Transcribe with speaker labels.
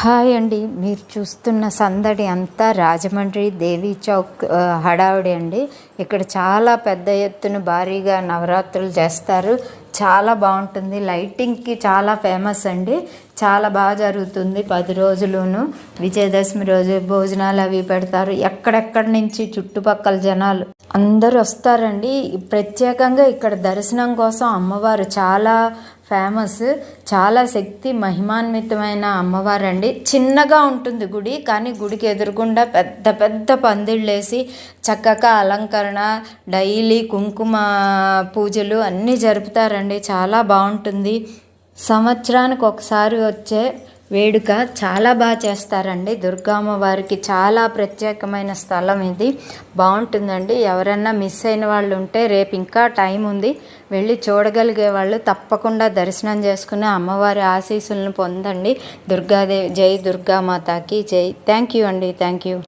Speaker 1: Hi అండి, మీరు చూస్తున్న సందడి అంతా రాజమండ్రి దేవీ చౌక్ హడావుడి అండి. ఇక్కడ చాలా పెద్ద ఎత్తున భారీగా నవరాత్రులు చేస్తారు. చాలా బాగుంటుంది. లైటింగ్కి చాలా ఫేమస్ అండి. చాలా బాగా జరుగుతుంది. 10 రోజులును విజయదశమి రోజు భోజనాలు అవి పెడతారు. ఎక్కడెక్కడి నుంచి చుట్టుపక్కల జనాలు అందరూ వస్తారండి. ప్రత్యేకంగా ఇక్కడ దర్శనం కోసం అమ్మవారు చాలా ఫేమస్. చాలా శక్తి మహిమాన్వితమైన అమ్మవారు అండి. చిన్నగా ఉంటుంది గుడి, కానీ గుడికి ఎదురుగుండా పెద్ద పెద్ద పందిళ్ళేసి చక్కగా అలంకరణ, డైలీ కుంకుమ పూజలు అన్నీ జరుపుతారండి. చాలా బాగుంటుంది. సంవత్సరానికి ఒకసారి వచ్చే వేడుక చాలా బాగా చేస్తారండి. దుర్గామ్మవారికి చాలా ప్రత్యేకమైన స్థలం ఇది. బాగుంటుందండి. ఎవరన్నా మిస్ అయిన వాళ్ళు ఉంటే రేపు ఇంకా టైం ఉంది, వెళ్ళి చూడగలిగే వాళ్ళు తప్పకుండా దర్శనం చేసుకుని అమ్మవారి ఆశీస్సులను పొందండి. దుర్గాదేవి జై దుర్గామాతాకి జై. థ్యాంక్ యూ అండి. Thank you.